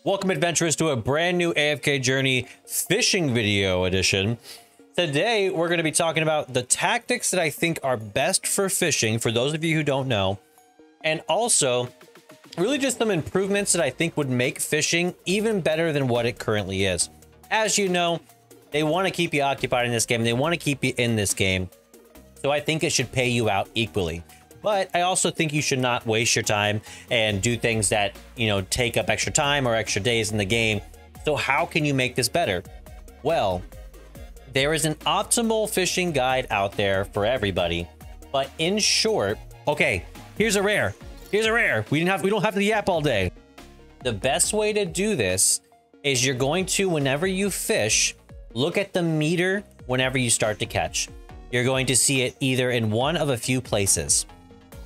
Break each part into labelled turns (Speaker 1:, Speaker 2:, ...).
Speaker 1: Welcome, adventurers, to a brand new AFK Journey fishing video edition. Today, we're going to be talking about the tactics that I think are best for fishing, for those of you who don't know, and also really just some improvements that I think would make fishing even better than what it currently is. As you know, they want to keep you occupied in this game. They want to keep you in this game. So I think it should pay you out equally. But I also think you should not waste your time and do things that, you know, take up extra time or extra days in the game. So how can you make this better? Well, there is an optimal fishing guide out there for everybody. But in short, okay, here's a rare. Here's a rare. We don't have to yap all day. The best way to do this is you're going to, whenever you fish, look at the meter whenever you start to catch. You're going to see it either in one of a few places.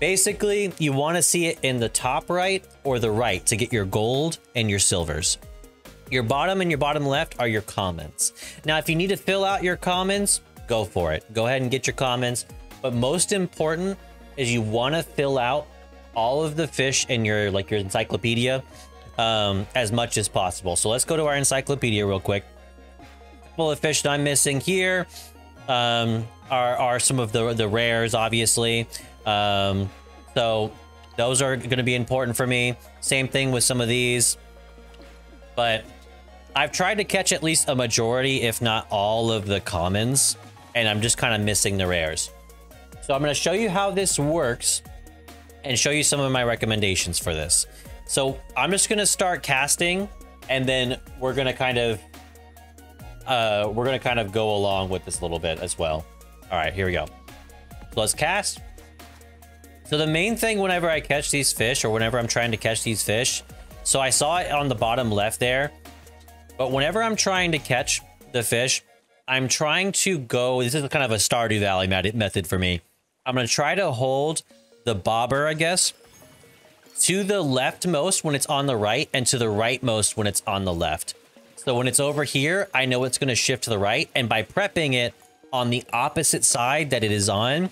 Speaker 1: Basically, you want to see it in the top right or the right to get your gold and your silvers. Your bottom and your bottom left are your commons. Now, if you need to fill out your commons, go for it. Go ahead and get your commons. But most important is you want to fill out all of the fish in your encyclopedia as much as possible. So let's go to our encyclopedia real quick. Well, the fish that I'm missing here are some of the rares, obviously. So those are going to be important for me. Same thing with some of these, but I've tried to catch at least a majority, if not all, of the commons, and I'm just kind of missing the rares. So I'm going to show you how this works and show you some of my recommendations for this. So I'm just going to start casting, and then we're going to kind of go along with this a little bit as well. All right, here we go. So let's cast. So the main thing whenever I catch these fish, or whenever I'm trying to catch these fish, so I saw it on the bottom left there, but whenever I'm trying to catch the fish, I'm trying to go, this is kind of a Stardew Valley method for me. I'm going to try to hold the bobber, I guess, to the leftmost when it's on the right, and to the rightmost when it's on the left. So when it's over here, I know it's going to shift to the right, and by prepping it on the opposite side that it is on,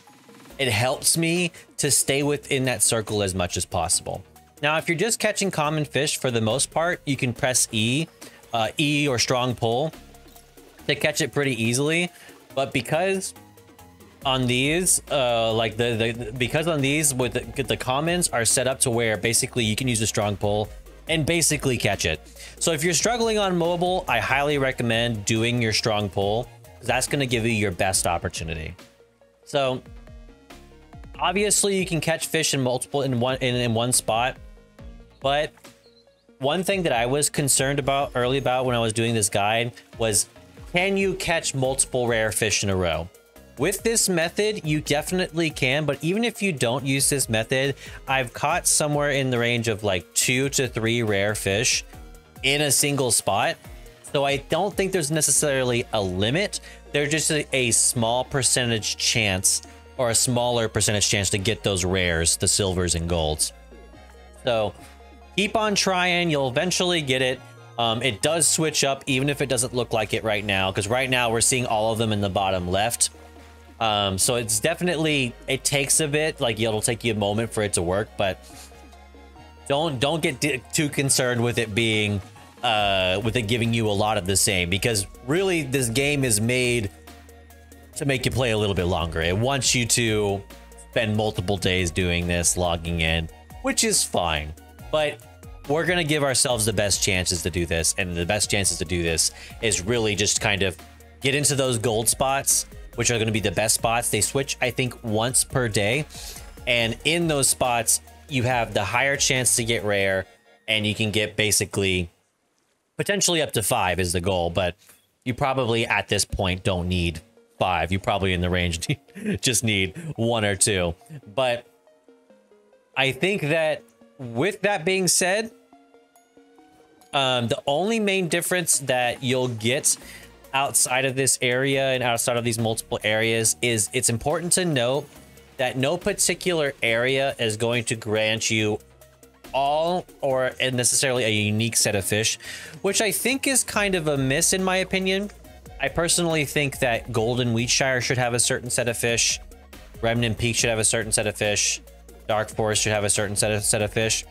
Speaker 1: it helps me to stay within that circle as much as possible. Now, if you're just catching common fish, for the most part, you can press E or strong pull to catch it pretty easily. But because on these, because on these with the commons are set up to where basically you can use a strong pull and basically catch it. So if you're struggling on mobile, I highly recommend doing your strong pull, because that's going to give you your best opportunity. So obviously, you can catch fish in one spot, but one thing that I was concerned about when I was doing this guide was, can you catch multiple rare fish in a row? With this method, you definitely can, but even if you don't use this method, I've caught somewhere in the range of like 2 to 3 rare fish in a single spot. So I don't think there's necessarily a limit. There's just a small percentage chance, or a smaller percentage chance, to get those rares, the silvers and golds. So keep on trying. You'll eventually get it. It does switch up, even if it doesn't look like it right now, because right now we're seeing all of them in the bottom left. So it's definitely, it takes a bit, like it'll take you a moment for it to work, but don't get too concerned with it being, with it giving you a lot of the same, because really this game is made to make you play a little bit longer. It wants you to spend multiple days doing this, logging in, which is fine. But we're going to give ourselves the best chances to do this. And the best chances to do this is really just kind of get into those gold spots, which are going to be the best spots. They switch, I think, once per day. And in those spots, you have the higher chance to get rare. And you can get basically potentially up to 5 is the goal. But you probably at this point don't need 5. You probably in the range just need 1 or 2. But I think that with that being said, the only main difference that you'll get outside of this area and outside of these multiple areas is, it's important to note that no particular area is going to grant you all or necessarily a unique set of fish, which I think is kind of a miss in my opinion. I personally think that Golden Wheatshire should have a certain set of fish. Remnant Peak should have a certain set of fish. Dark Forest should have a certain set of fish.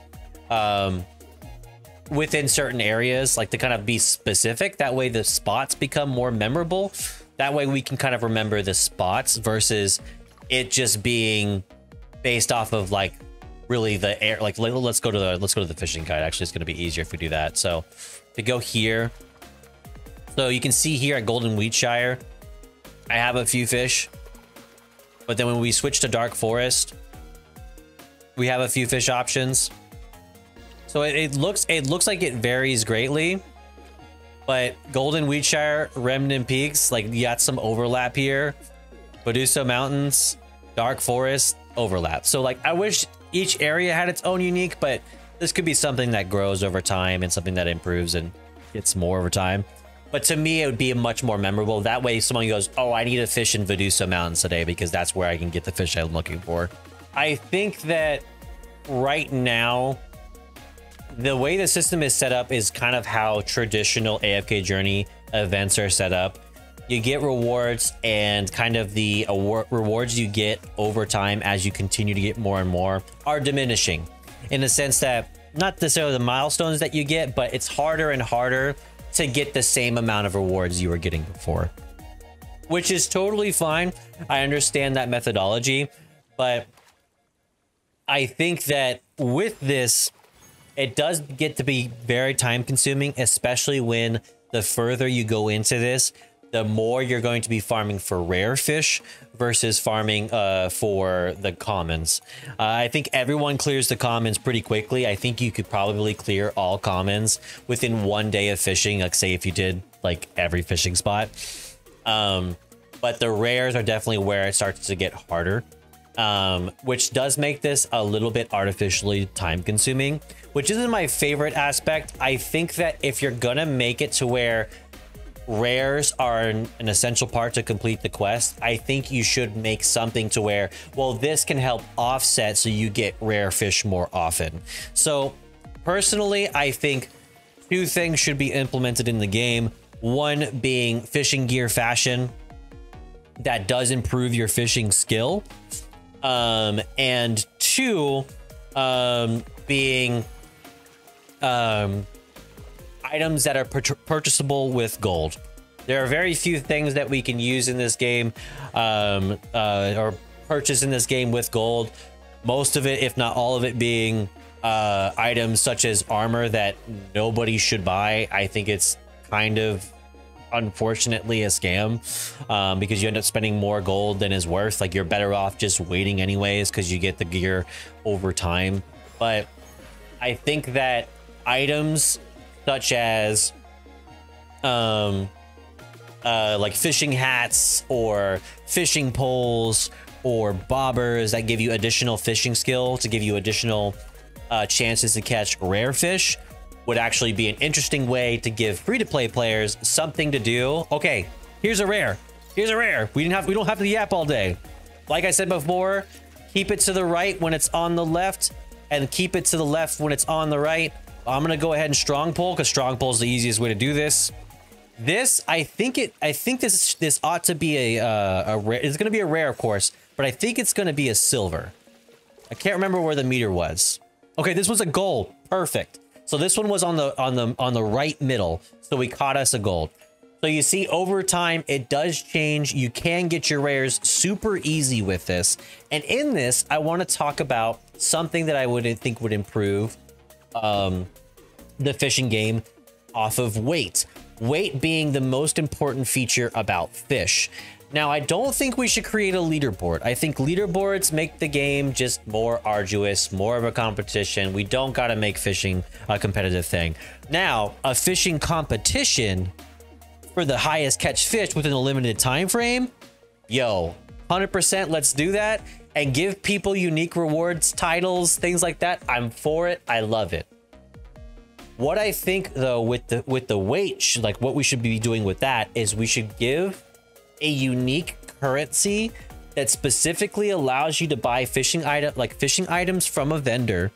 Speaker 1: within certain areas, like to kind of be specific. That way the spots become more memorable. That way we can kind of remember the spots versus it just being based off of like really the air. Like let's go to the fishing guide. Actually, it's going to be easier if we do that. So to go here, so you can see here at Golden Wheatshire, I have a few fish, but then when we switch to Dark Forest, we have a few fish options. So it looks like it varies greatly, but Golden Wheatshire, Remnant Peaks, like you got some overlap here. Medusa Mountains, Dark Forest, overlap. So like I wish each area had its own unique, but this could be something that grows over time and something that improves and gets more over time. But to me, it would be much more memorable. That way someone goes, oh, I need a fish in Medusa Mountains today because that's where I can get the fish I'm looking for. I think that right now, the way the system is set up is kind of how traditional AFK Journey events are set up. You get rewards, and kind of the rewards you get over time as you continue to get more and more are diminishing, in the sense that not necessarily the milestones that you get, but it's harder and harder to get the same amount of rewards you were getting before, which is totally fine. I understand that methodology, but I think that with this, it does get to be very time consuming, especially when the further you go into this, the more you're going to be farming for rare fish versus farming for the commons. I think everyone clears the commons pretty quickly. I think you could probably clear all commons within 1 day of fishing, like say if you did like every fishing spot. But the rares are definitely where it starts to get harder, which does make this a little bit artificially time consuming, which isn't my favorite aspect. I think that if you're gonna make it to where rares are an essential part to complete the quest, I think you should make something to where, well, this can help offset so you get rare fish more often. So personally, I think two things should be implemented in the game. One being fishing gear fashion that does improve your fishing skill. And two, being items that are purchasable with gold. There are very few things that we can use in this game or purchase in this game with gold. Most of it, if not all of it, being items such as armor that nobody should buy. I think it's kind of unfortunately a scam because you end up spending more gold than is worth. Like, you're better off just waiting anyways because you get the gear over time. But I think that items such as like fishing hats or fishing poles or bobbers that give you additional fishing skill to give you additional chances to catch rare fish would actually be an interesting way to give free-to-play players something to do. Okay, here's a rare. Here's a rare. We don't have to yap all day. Like I said before, keep it to the right when it's on the left, and keep it to the left when it's on the right. I'm gonna go ahead and strong pull because strong pull is the easiest way to do this. This, I think this ought to be a rare. It's gonna be a rare, of course, but I think it's gonna be a silver. I can't remember where the meter was. Okay, this was a gold. Perfect. So this one was on the right middle. So we caught us a gold. So you see, over time, it does change. You can get your rares super easy with this. And in this, I want to talk about something that I would think would improve the fishing game off of weight. Weight being the most important feature about fish. Now, I don't think we should create a leaderboard. I think leaderboards make the game just more arduous, more of a competition. We don't got to make fishing a competitive thing. Now, a fishing competition for the highest catch fish within a limited time frame, yo, 100%, let's do that. And give people unique rewards, titles, things like that. I'm for it. I love it. What I think, though, with the weight, like what we should be doing with that is we should give a unique currency that specifically allows you to buy fishing items from a vendor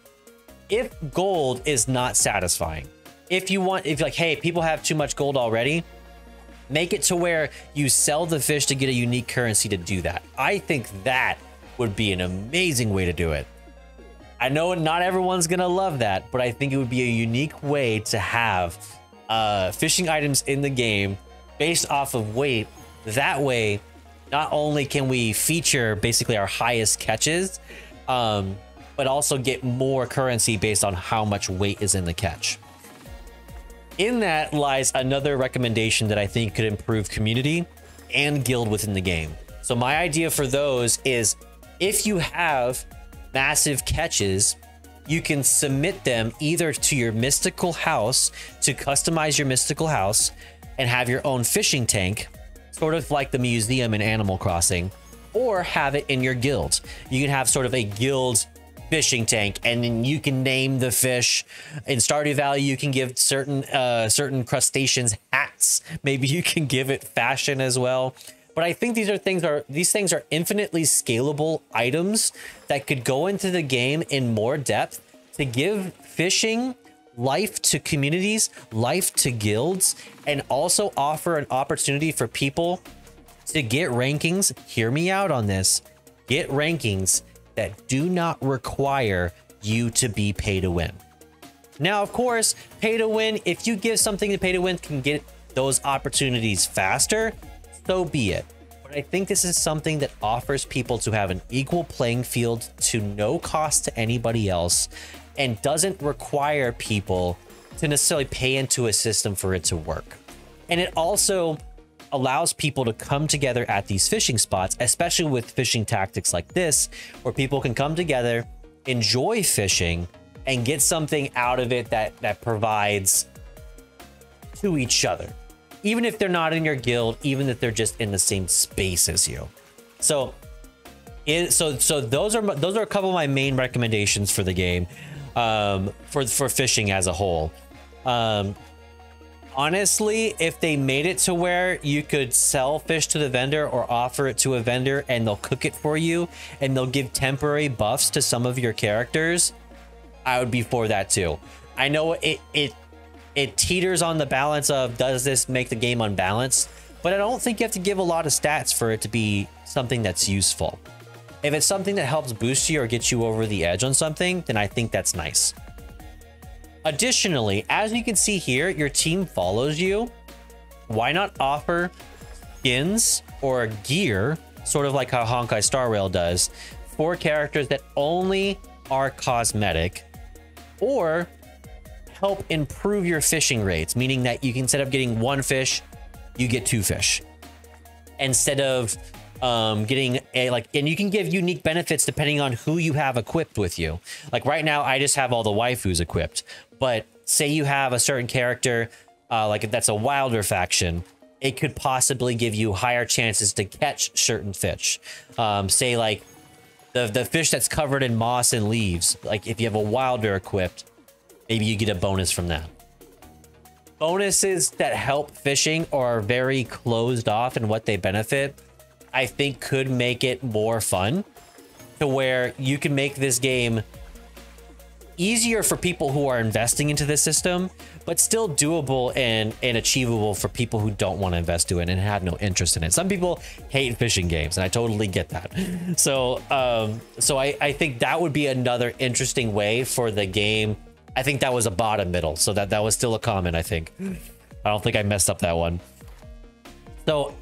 Speaker 1: if gold is not satisfying. If like, hey, people have too much gold already, make it to where you sell the fish to get a unique currency to do that. I think that would be an amazing way to do it. I know not everyone's gonna love that, but I think it would be a unique way to have fishing items in the game based off of weight. That way, not only can we feature basically our highest catches, but also get more currency based on how much weight is in the catch. In that lies another recommendation that I think could improve community and guild within the game. So my idea for those is, if you have massive catches, you can submit them either to your mystical house to customize your mystical house and have your own fishing tank, sort of like the museum in Animal Crossing, or have it in your guild. You can have sort of a guild fishing tank, and then you can name the fish. In Stardew Valley, you can give certain crustaceans hats. Maybe you can give it fashion as well. But I think these things are infinitely scalable items that could go into the game in more depth to give fishing life to communities, life to guilds, and also offer an opportunity for people to get rankings. Hear me out on this. Get rankings that do not require you to be pay to win. Now, of course, pay to win, if you give something to pay to win can get those opportunities faster, so be it. But I think this is something that offers people to have an equal playing field to no cost to anybody else, and doesn't require people to necessarily pay into a system for it to work. And it also allows people to come together at these fishing spots, especially with fishing tactics like this, where people can come together, enjoy fishing, and get something out of it that provides to each other, even if they're not in your guild, even if they're just in the same space as you. So those are a couple of my main recommendations for the game, for fishing as a whole. Honestly, if they made it to where you could sell fish to the vendor or offer it to a vendor and they'll cook it for you and they'll give temporary buffs to some of your characters, I would be for that too. I know it teeters on the balance of, does this make the game unbalanced? But I don't think you have to give a lot of stats for it to be something that's useful. If it's something that helps boost you or get you over the edge on something, then I think that's nice. Additionally, as you can see here, your team follows you. Why not offer skins or gear, sort of like how Honkai Star Rail does, for characters that only are cosmetic, or help improve your fishing rates, meaning that you can, instead of getting one fish, you get two fish. Instead of getting and you can give unique benefits depending on who you have equipped with you. Like right now, I just have all the waifus equipped, but say you have a certain character, like if that's a wilder faction, it could possibly give you higher chances to catch certain fish. Say like the fish that's covered in moss and leaves, like if you have a wilder equipped, maybe you get a bonus from that. Bonuses that help fishing or are very closed off in what they benefit, I think could make it more fun, to where you can make this game easier for people who are investing into this system, but still doable and achievable for people who don't want to invest to it and have no interest in it. Some people hate fishing games, and I totally get that. So I think that would be another interesting way for the game. I think that was a bottom middle, so that was still a comment, I think. I don't think I messed up that one. So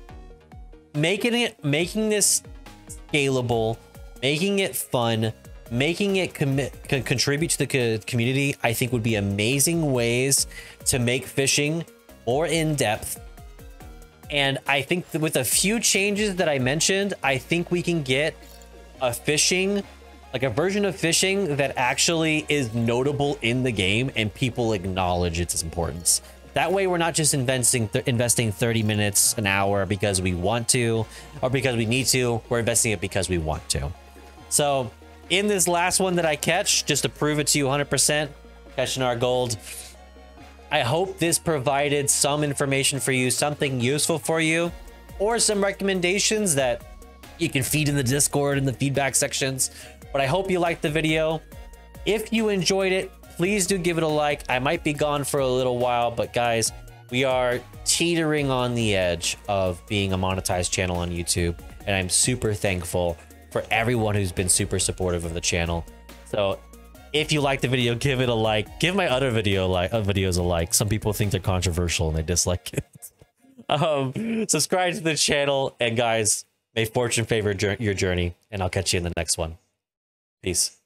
Speaker 1: making this scalable, making it fun, making it contribute to the community, I think would be amazing ways to make fishing more in-depth. And I think that with a few changes that I mentioned, I think we can get a fishing, like a version of fishing that actually is notable in the game and people acknowledge its importance. That way, we're not just investing 30 minutes an hour because we want to, or because we need to. We're investing it because we want to. So in this last one that I catch, just to prove it to you 100%, catching our gold, I hope this provided some information for you, something useful for you, or some recommendations that you can feed in the Discord and the feedback sections. But I hope you liked the video. If you enjoyed it, please do give it a like. I might be gone for a little while, but guys, we are teetering on the edge of being a monetized channel on YouTube, and I'm super thankful for everyone who's been super supportive of the channel. So If you like the video, give it a like. Give my other videos a like. Some people think they're controversial and they dislike it. Subscribe to the channel, and guys, may fortune favor your journey, and I'll catch you in the next one. Peace.